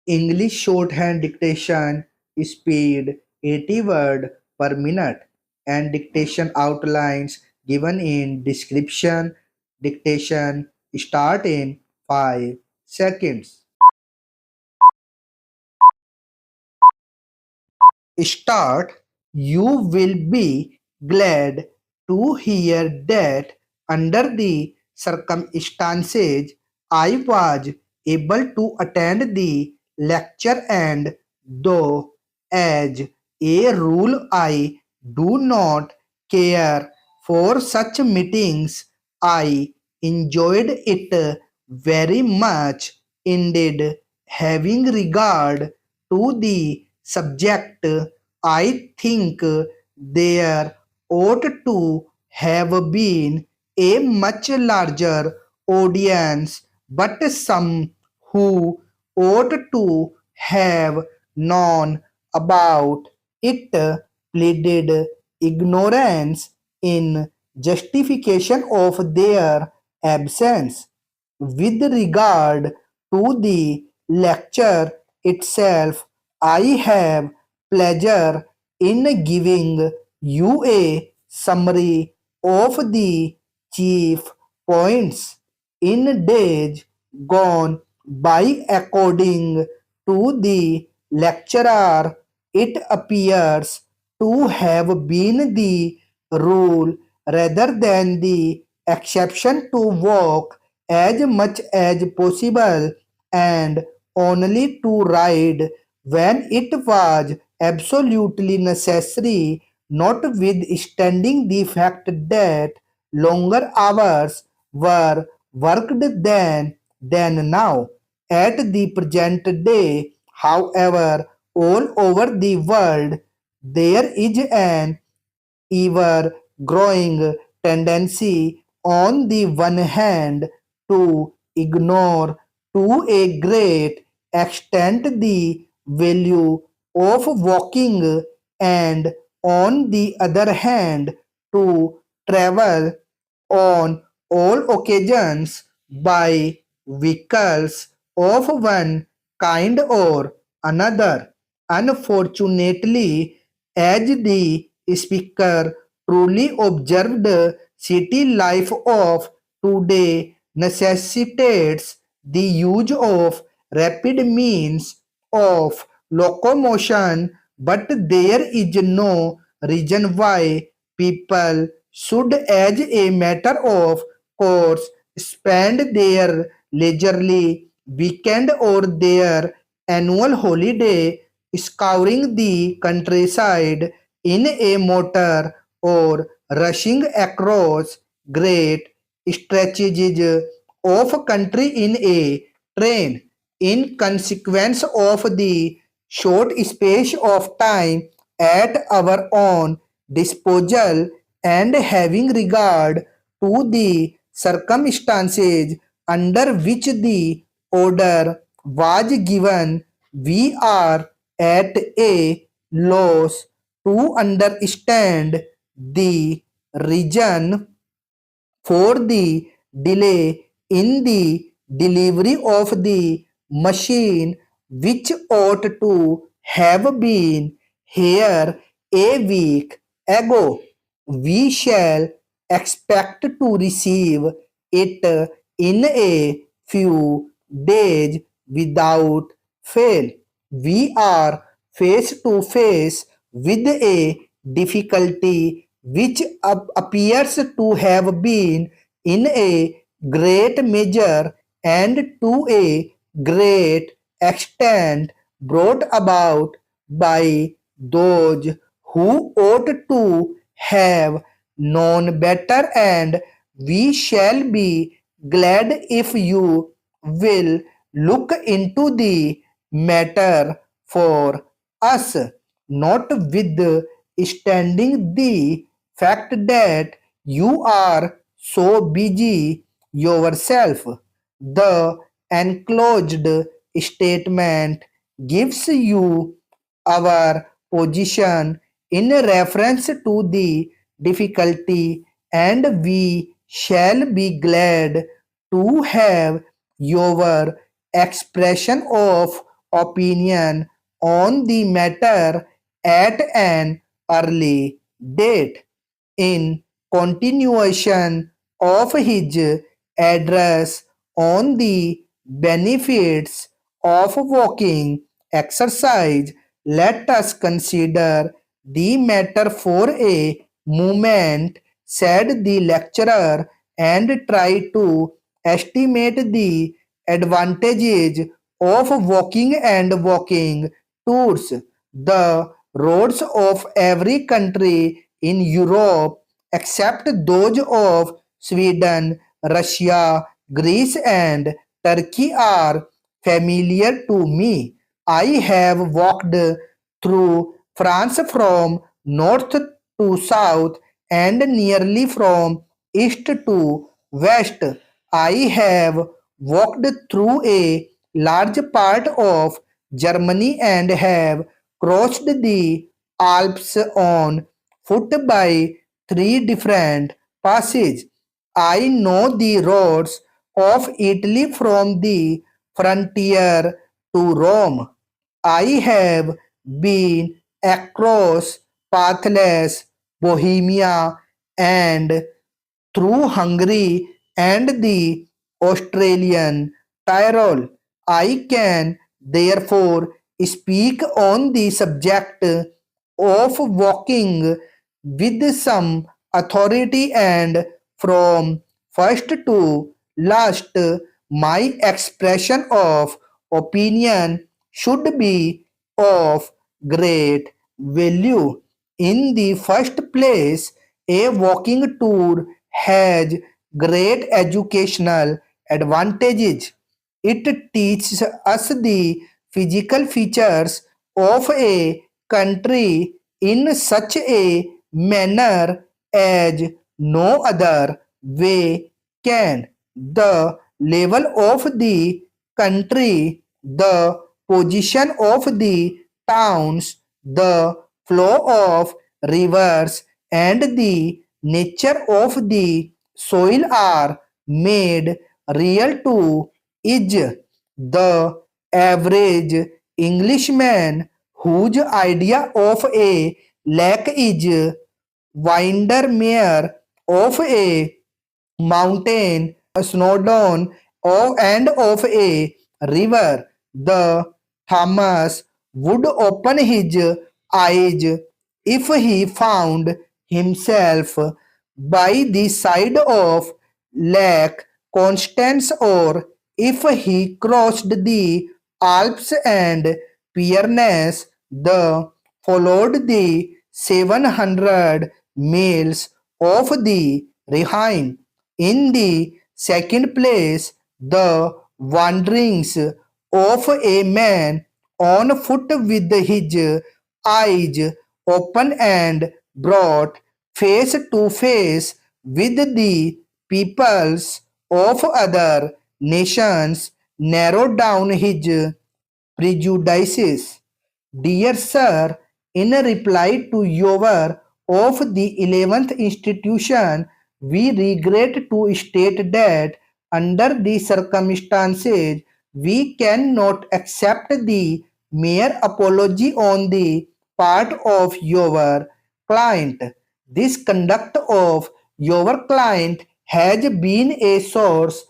English shorthand dictation speed 80 word per minute and dictation outlines given in description. Dictation start in 5 seconds. Start. You will be glad to hear that under the circumstances I was able to attend the lecture, and though as a rule I do not care for such meetings, I enjoyed it very much indeed. Having regard to the subject, I think there ought to have been a much larger audience, but some who ought to have known about it pleaded ignorance in justification of their absence. With regard to the lecture itself, I have pleasure in giving you a summary of the chief points. In days gone by, according to the lecturer, it appears to have been the rule rather than the exception to walk as much as possible and only to ride when it was absolutely necessary, notwithstanding the fact that longer hours were worked than now. At the present day, however, all over the world, there is an ever growing tendency on the one hand to ignore to a great extent the value of walking, and on the other hand to travel on all occasions by vehicles of one kind or another. Unfortunately, as the speaker truly observed, city life of today necessitates the use of rapid means of locomotion, but there is no reason why people should, as a matter of course, spend their leisurely weekend or their annual holiday scouring the countryside in a motor or rushing across great stretches of country in a train. In consequence of the short space of time at our own disposal, and having regard to the circumstances under which the order was given, we are at a loss to understand the reason for the delay in the delivery of the machine, which ought to have been here a week ago. We shall expect to receive it in a few days without fail. We are face to face with a difficulty which appears to have been in a great measure and to a great extent brought about by those who ought to have known better, and we shall be glad if you will look into the matter for us, notwithstanding the fact that you are so busy yourself. The enclosed statement gives you our position in reference to the difficulty, and we shall be glad to have your expression of opinion on the matter at an early date. In continuation of his address on the benefits of walking exercise, let us consider the matter for a moment, said the lecturer, and try to estimate the advantages of walking and walking tours. The roads of every country in Europe except those of Sweden, Russia, Greece, and Turkey are familiar to me. I have walked through France from north to south and nearly from east to west. I have walked through a large part of Germany and have crossed the Alps on foot by three different passes. I know the roads of Italy from the frontier to Rome. I have been across pathless Bohemia and through Hungary and the Australian Tyrol. I can therefore speak on the subject of walking with some authority, and from first to last my expression of opinion should be of great value. In the first place, a walking tour has great educational advantages. It teaches us the physical features of a country in such a manner as no other way can. The level of the country, the position of the towns, the flow of rivers, and the nature of the soil are made real to each. The average Englishman whose idea of a lake is Windermere of a mountain, a snowdon, and of a river. The Thomas would open his eyes if he found himself by the side of Lake Constance, or if he crossed the Alps and Pyrenees. The followed the 700 miles of the Rhine. In the second place, the wanderings of a man on foot with his eyes open and brought face to face with the peoples of other nations, narrow down his prejudices. Dear Sir, in reply to your of the 11th institution, we regret to state that under the circumstances we cannot accept the mere apology on the part of your client. This conduct of your client has been a source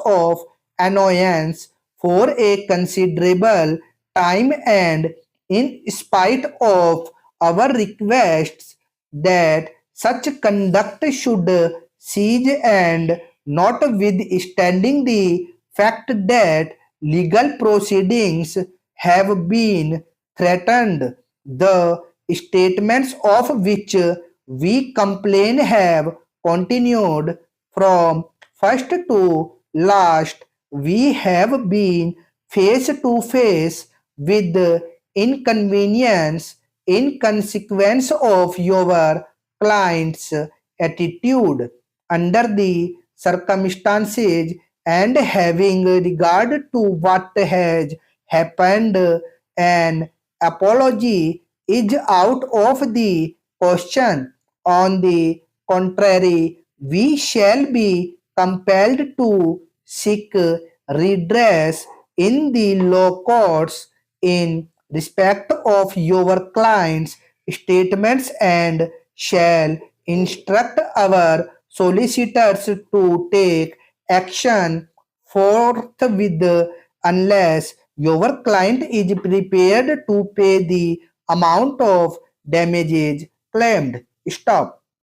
of annoyance for a considerable time, and in spite of our requests that such conduct should cease, and notwithstanding the fact that legal proceedings have been threatened, the statements of which we complain have continued from first to last. We have been face to face with inconvenience in consequence of your client's attitude. Under the circumstances, and having regard to what has happened, an apology is out of the question. On the contrary, we shall be compelled to seek redress in the law courts in respect of your client's statements and shall instruct our solicitors to take action forthwith unless your client is prepared to pay the amount of damages claimed. Stop.